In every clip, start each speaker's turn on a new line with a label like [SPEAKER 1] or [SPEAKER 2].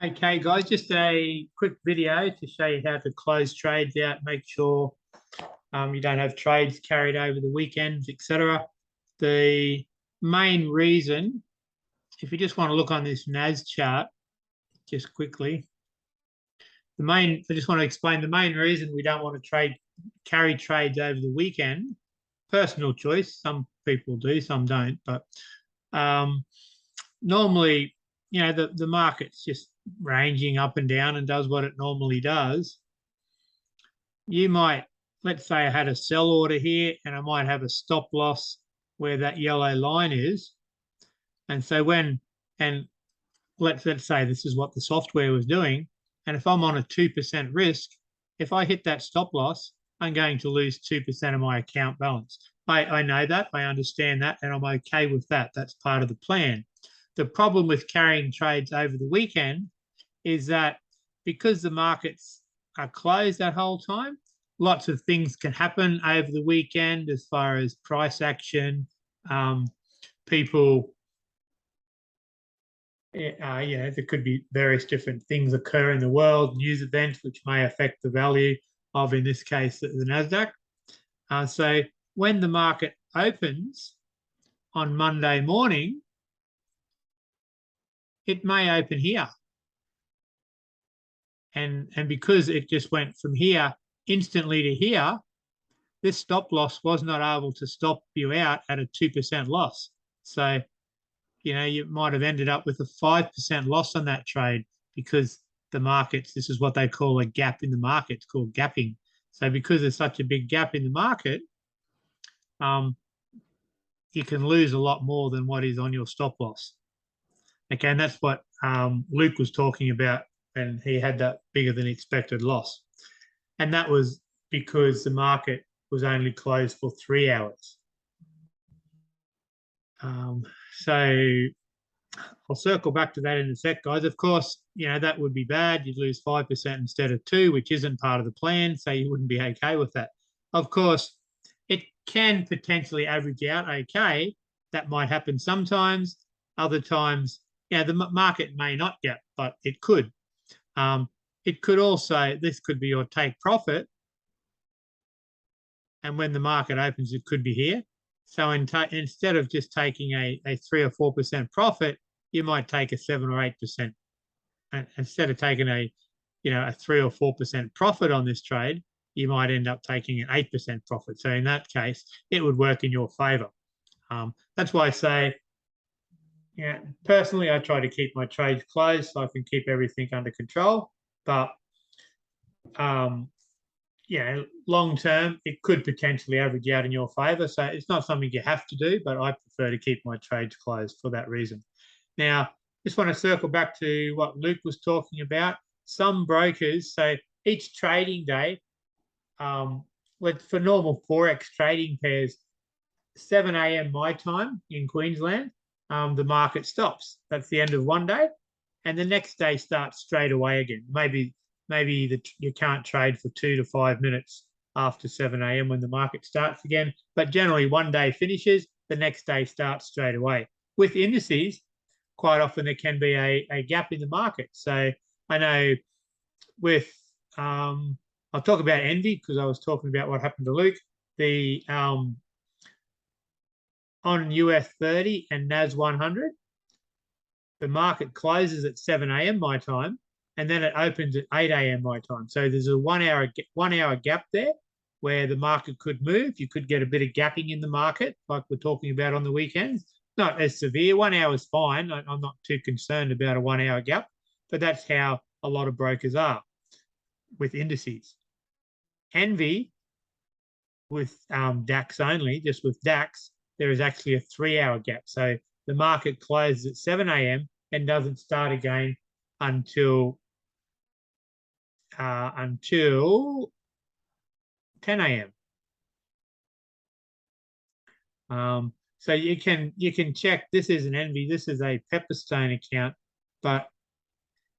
[SPEAKER 1] Okay, guys, just a quick video to show you how to close trades out, make sure you don't have trades carried over the weekends, etc. The main reason, if you just want to look on this NAS chart, just quickly, I just want to explain the main reason we don't want to carry trades over the weekend. Personal choice. Some people do, some don't, but normally, the market's just ranging up and down and does what it normally does. You might, let's say I had a sell order here and I might have a stop loss where that yellow line is. And so let's say this is what the software was doing. And if I'm on a 2% risk, if I hit that stop loss, I'm going to lose 2% of my account balance. I know that, I understand that, and I'm okay with that. That's part of the plan. The problem with carrying trades over the weekend is that because the markets are closed that whole time, lots of things can happen over the weekend as far as price action, people, there could be various different things occur in the world, news events which may affect the value of, in this case, the NASDAQ. So when the market opens on Monday morning, it may open here. And because it just went from here instantly to here, this stop loss was not able to stop you out at a 2% loss. So, you might have ended up with a 5% loss on that trade because the markets, this is what they call a gap in the market. It's called gapping. So because there's such a big gap in the market, you can lose a lot more than what is on your stop loss. Okay, and that's what Luke was talking about, and he had that bigger than expected loss. And that was because the market was only closed for 3 hours. So I'll circle back to that in a sec, guys. Of course, that would be bad. You'd lose 5% instead of 2%, which isn't part of the plan, so you wouldn't be okay with that. Of course, it can potentially average out okay. That might happen sometimes. Other times, the market may not gap, but it could. It could also, this could be your take profit, and when the market opens, it could be here. So instead of just taking a 3 or 4% profit, you might take a 7 or 8%. And instead of taking a 3 or 4% profit on this trade, you might end up taking an 8% profit. So in that case, it would work in your favor. That's why I say, personally, I try to keep my trades closed so I can keep everything under control. But long term, it could potentially average out in your favor. So it's not something you have to do, but I prefer to keep my trades closed for that reason. Now, just want to circle back to what Luke was talking about. Some brokers, so each trading day, for normal Forex trading pairs, 7 a.m. my time in Queensland, the market stops. That's the end of one day. And the next day starts straight away again. Maybe you can't trade for 2 to 5 minutes after 7 a.m. when the market starts again. But generally, one day finishes, the next day starts straight away. With indices, quite often there can be a gap in the market. So I know with, I'll talk about Envy because I was talking about what happened to Luke. The on US 30 and NAS 100, the market closes at 7 a.m. my time, and then it opens at 8 a.m. my time. So there's a 1 hour gap there where the market could move. You could get a bit of gapping in the market, like we're talking about on the weekends. Not as severe. 1 hour is fine. I'm not too concerned about a 1 hour gap, but that's how a lot of brokers are with indices. Envy, with DAX only, just with DAX, there is actually a 3 hour gap. So the market closes at 7 a.m. and doesn't start again until 10 a.m. So you can check. This is an Envy. This is a Pepperstone account. But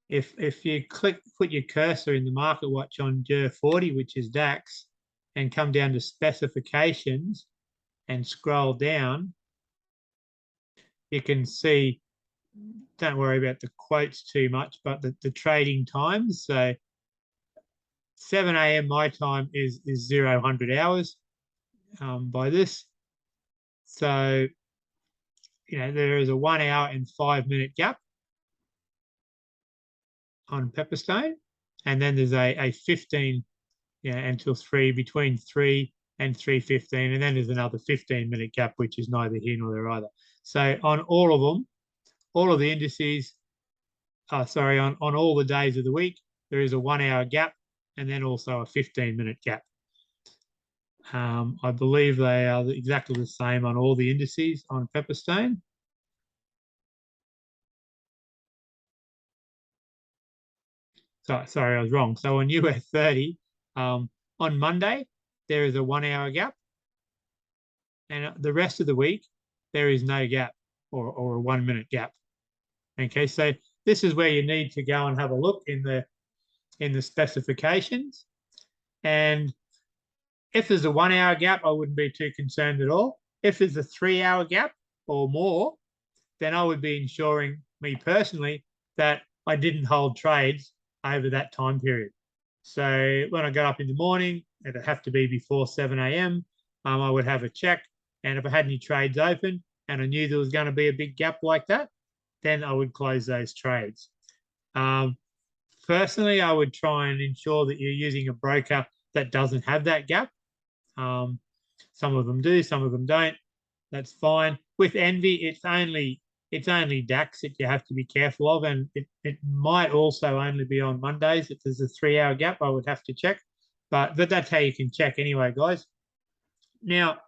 [SPEAKER 1] if you put your cursor in the market watch on DER 40, which is DAX, and come down to specifications and scroll down, you can see don't worry about the quotes too much, but the trading times. So 7 a.m. my time is 00 hours by this. So, there is a 1 hour and 5 minute gap on Pepperstone. And then there's a 15 until 3, between 3 and 3:15. And then there's another 15-minute gap, which is neither here nor there either. So on all of them, all of the indices, on all the days of the week, there is a 1 hour gap and then also a 15-minute gap. I believe they are exactly the same on all the indices on Pepperstone. Sorry, I was wrong. So on US30, on Monday, there is a 1 hour gap. And the rest of the week, there is no gap or a 1 minute gap. Okay, so this is where you need to go and have a look in the specifications. And if there's a 1 hour gap, I wouldn't be too concerned at all. If there's a 3 hour gap or more, then I would be ensuring, me personally, that I didn't hold trades over that time period. So when I got up in the morning, it'd have to be before 7 a.m. I would have a check. And if I had any trades open and I knew there was going to be a big gap like that, then I would close those trades. Personally, I would try and ensure that you're using a broker that doesn't have that gap. Some of them do, some of them don't. That's fine. With Envy, it's only DAX that you have to be careful of, and it might also only be on Mondays. If there's a 3 hour gap, I would have to check. But that's how you can check anyway, guys. Now,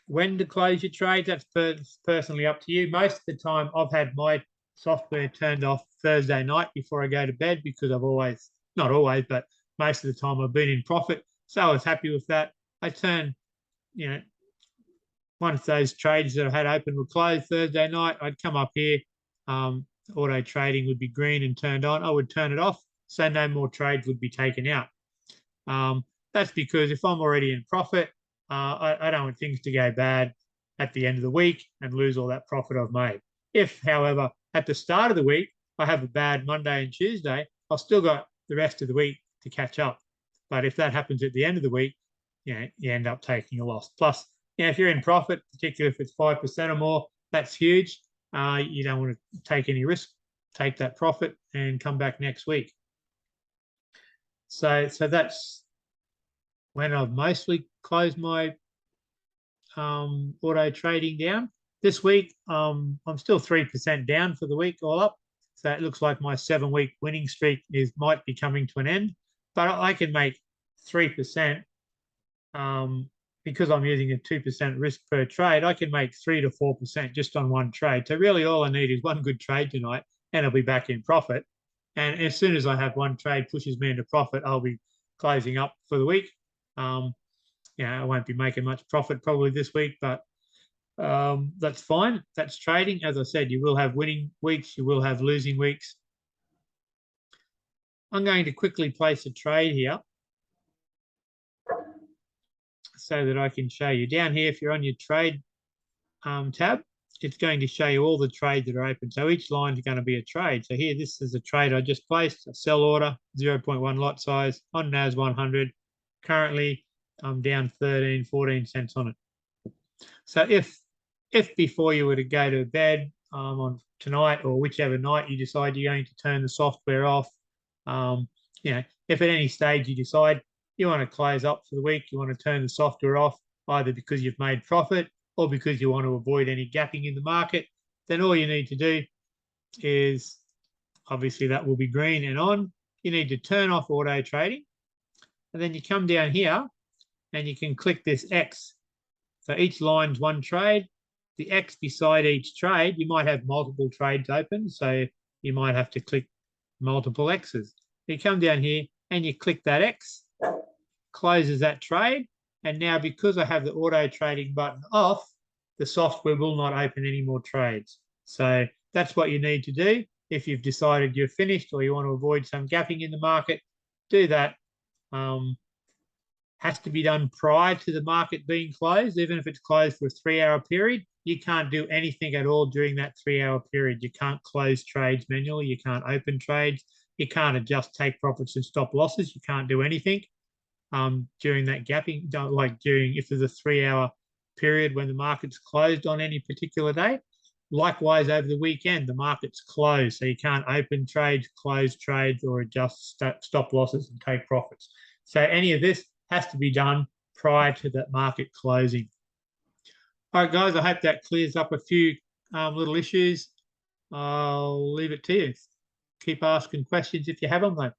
[SPEAKER 1] when to close your trades, that's personally up to you. Most of the time, I've had my software turned off Thursday night before I go to bed because I've always, not always, but most of the time I've been in profit. So I was happy with that. I turned, once those trades that I had open were closed Thursday night, I'd come up here. Auto trading would be green and turned on. I would turn it off, so no more trades would be taken out. That's because if I'm already in profit, I don't want things to go bad at the end of the week and lose all that profit I've made. If, however, at the start of the week, I have a bad Monday and Tuesday, I've still got the rest of the week to catch up. But if that happens at the end of the week, you end up taking a loss. Plus, if you're in profit, particularly if it's 5% or more, that's huge. You don't want to take any risk. Take that profit and come back next week. So that's when I've mostly closed my auto trading down. This week, I'm still 3% down for the week all up. So it looks like my 7-week winning streak might be coming to an end. But I can make 3%. Because I'm using a 2% risk per trade, I can make 3 to 4% just on one trade. So really all I need is one good trade tonight and I'll be back in profit. And as soon as I have one trade pushes me into profit, I'll be closing up for the week. I won't be making much profit probably this week, but that's fine. That's trading. As I said, you will have winning weeks, you will have losing weeks. I'm going to quickly place a trade here so that I can show you. Down here, if you're on your trade tab, it's going to show you all the trades that are open. So each line is going to be a trade. So here, this is a trade I just placed, a sell order, 0.1 lot size on NAS 100. Currently, I'm down 14 cents on it. So if before you were to go to bed on tonight or whichever night you decide you're going to turn the software off, if at any stage you decide you want to close up for the week, you want to turn the software off, either because you've made profit or because you want to avoid any gapping in the market, then all you need to do is, obviously that will be green and on, you need to turn off auto trading. And then you come down here and you can click this X. So each line's one trade. The X beside each trade, you might have multiple trades open, so you might have to click multiple X's. You come down here and you click that X, closes that trade, and now because I have the auto trading button off, the software will not open any more trades. So that's what you need to do. If you've decided you're finished or you want to avoid some gapping in the market, do that. has to be done prior to the market being closed. Even if it's closed for a 3-hour period, you can't do anything at all during that 3-hour period. You can't close trades manually. You can't open trades. You can't adjust take profits and stop losses. You can't do anything during that gapping, like if there's a 3-hour period when the market's closed on any particular day. Likewise, over the weekend, the market's closed, so you can't open trades, close trades, or adjust stop losses and take profits. So any of this has to be done prior to that market closing. All right, guys, I hope that clears up a few little issues. I'll leave it to you. Keep asking questions if you have them, though.